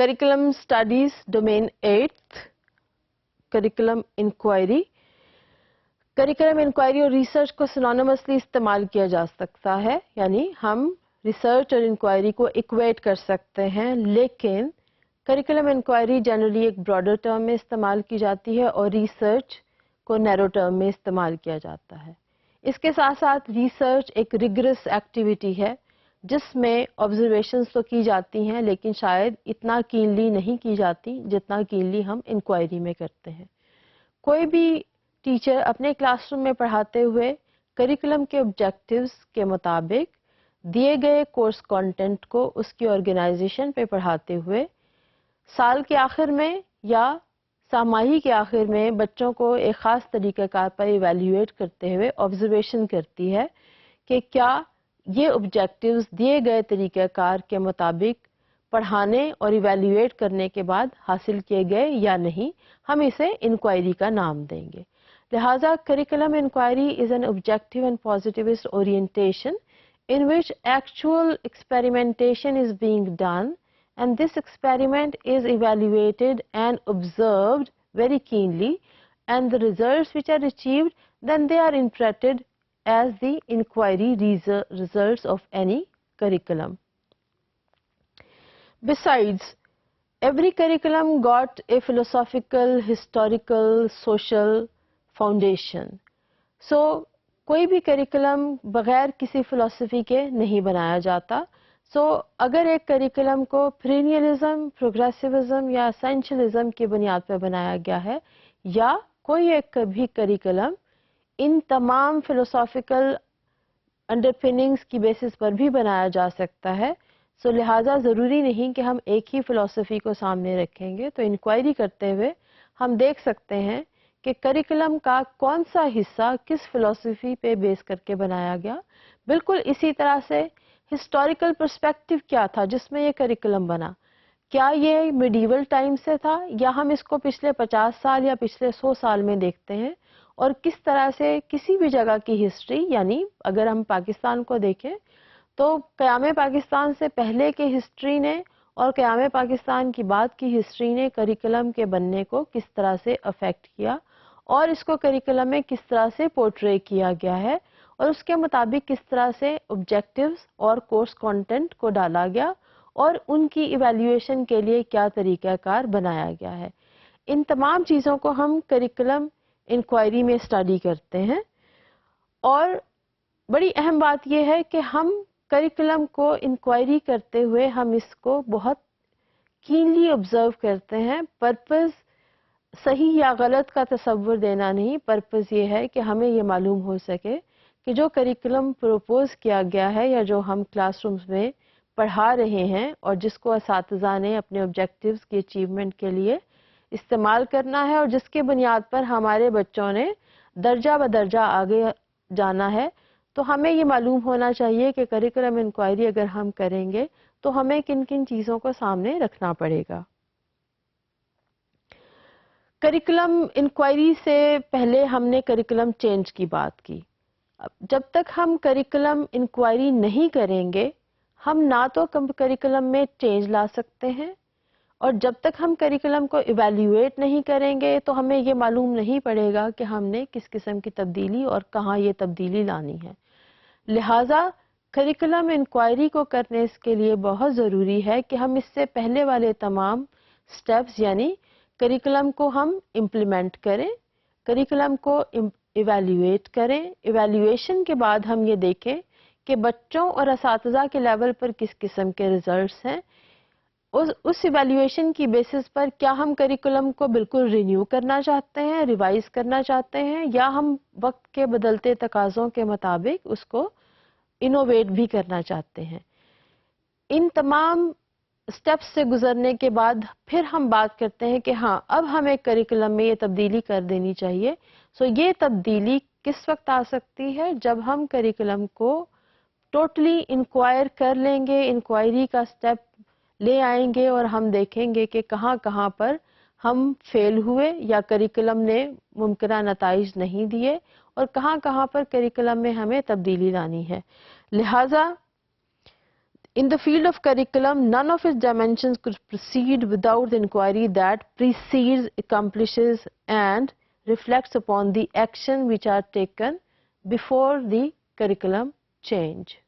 Curriculum studies domain 8 curriculum inquiry. Curriculum inquiry और research को synonymously इस्तेमाल किया जा सकता है, यानी हम रिसर्च और इंक्वायरी को इक्वेट कर सकते हैं, लेकिन करिकुलम इंक्वायरी जनरली एक ब्रॉडर टर्म में इस्तेमाल की जाती है और रिसर्च को नैरो टर्म में इस्तेमाल किया जाता है. इसके साथ साथ रिसर्च एक रिगरस एक्टिविटी है जिसमें ऑब्जर्वेशंस तो की जाती हैं, लेकिन शायद इतना कीनली नहीं की जाती जितना कीनली हम इंक्वायरी में करते हैं. कोई भी टीचर अपने क्लासरूम में पढ़ाते हुए करिकुलम के ऑब्जेक्टिव्स के मुताबिक दिए गए कोर्स कंटेंट को उसकी ऑर्गेनाइजेशन पे पढ़ाते हुए साल के आखिर में या सामाही के आखिर में बच्चों को एक ख़ास तरीक़ाकार पर इवैल्यूएट करते हुए ऑब्जर्वेशन करती है कि क्या ये ऑब्जेक्टिव्स दिए गए तरीक़ाकार के मुताबिक पढ़ाने और इवैल्यूएट करने के बाद हासिल किए गए या नहीं. हम इसे इंक्वायरी का नाम देंगे. लिहाजा curriculum inquiry is an objective and positivist orientation in which actual experimentation is being done, and this experiment is evaluated and observed very keenly, and the results which are achieved, then they are interpreted as the inquiry results of any curriculum. Besides, every curriculum got a philosophical, historical, social foundation. So कोई भी curriculum बगैर किसी philosophy के नहीं बनाया जाता. अगर एक करिकुलम को पीरियडिज्म, प्रोग्रेसिविज्म या एसेंशियलिज्म की बुनियाद पर बनाया गया है, या कोई एक भी करिकुलम इन तमाम फ़िलोसॉफ़िकल अंडरपिनिंग्स की बेसिस पर भी बनाया जा सकता है. लिहाजा ज़रूरी नहीं कि हम एक ही फ़िलॉसफी को सामने रखेंगे. तो इंक्वायरी करते हुए हम देख सकते हैं कि करिकुलम का कौन सा हिस्सा किस फिलॉसफी पे बेस करके बनाया गया. बिल्कुल इसी तरह से हिस्टोरिकल पर्सपेक्टिव क्या था जिसमें ये करिकुलम बना. क्या ये मिडीवल टाइम से था या हम इसको पिछले 50 साल या पिछले 100 साल में देखते हैं, और किस तरह से किसी भी जगह की हिस्ट्री, यानी अगर हम पाकिस्तान को देखें तो क़याम पाकिस्तान से पहले के हिस्ट्री ने और क़याम पाकिस्तान की बाद की हिस्ट्री ने करिकुलम के बनने को किस तरह से अफेक्ट किया और इसको करिकुलम में किस तरह से पोर्ट्रे किया गया है और उसके मुताबिक किस तरह से ऑब्जेक्टिव्स और कोर्स कंटेंट को डाला गया और उनकी इवैल्यूएशन के लिए क्या तरीक़ाकार बनाया गया है. इन तमाम चीज़ों को हम करिकुलम इंक्वायरी में स्टडी करते हैं. और बड़ी अहम बात यह है कि हम करिकुलम को इंक्वायरी करते हुए हम इसको बहुत कीनली ऑब्जर्व करते हैं. पर्पस सही या गलत का तसव्वुर देना नहीं, पर्पस ये है कि हमें ये मालूम हो सके कि जो करिकुलम प्रपोज किया गया है या जो हम क्लासरूम्स में पढ़ा रहे हैं और जिसको असातिज़ा ने अपने ऑब्जेक्टिव्स की अचीवमेंट के लिए इस्तेमाल करना है और जिसके बुनियाद पर हमारे बच्चों ने दर्जा ब दर्जा आगे जाना है, तो हमें ये मालूम होना चाहिए कि करिकुलम इंक्वायरी अगर हम करेंगे तो हमें किन किन चीज़ों को सामने रखना पड़ेगा. करिकुलम इंक्वायरी से पहले हमने करिकुलम चेंज की बात की. जब तक हम करिकुलम इंक्वायरी नहीं करेंगे हम ना तो करिकुलम में चेंज ला सकते हैं, और जब तक हम करिकुलम को इवैल्यूएट नहीं करेंगे तो हमें ये मालूम नहीं पड़ेगा कि हमने किस किस्म की तब्दीली और कहाँ ये तब्दीली लानी है. लिहाजा करिकुलम इंक्वायरी को करने के लिए बहुत ज़रूरी है कि हम इससे पहले वाले तमाम स्टेप्स, यानी करिकुलम को हम इम्प्लीमेंट करें, करिकुलम को इवैल्यूएट करें. इवैल्यूएशन के बाद हम ये देखें कि बच्चों और असातिज़ा के लेवल पर किस किस्म के रिजल्ट्स हैं. उस इवैल्यूएशन की बेसिस पर क्या हम करिकुलम को बिल्कुल रिन्यू करना चाहते हैं, रिवाइज करना चाहते हैं, या हम वक्त के बदलते तकाज़ों के मुताबिक उसको इनोवेट भी करना चाहते हैं. इन तमाम स्टेप्स से गुजरने के बाद फिर हम बात करते हैं कि हाँ, अब हमें करिकुलम में ये तब्दीली कर देनी चाहिए. ये तब्दीली किस वक्त आ सकती है? जब हम करिकुलम को टोटली इंक्वायर कर लेंगे, इंक्वायरी का स्टेप ले आएंगे और हम देखेंगे कि कहाँ कहाँ पर हम फेल हुए या करिकुलम ने मुमकिना नताइज नहीं दिए और कहाँ कहाँ पर करिकुलम में हमें तब्दीली लानी है. लिहाजा In the field of curriculum, none of its dimensions could proceed without the inquiry that precedes, accomplishes, and reflects upon the action which are taken before the curriculum change.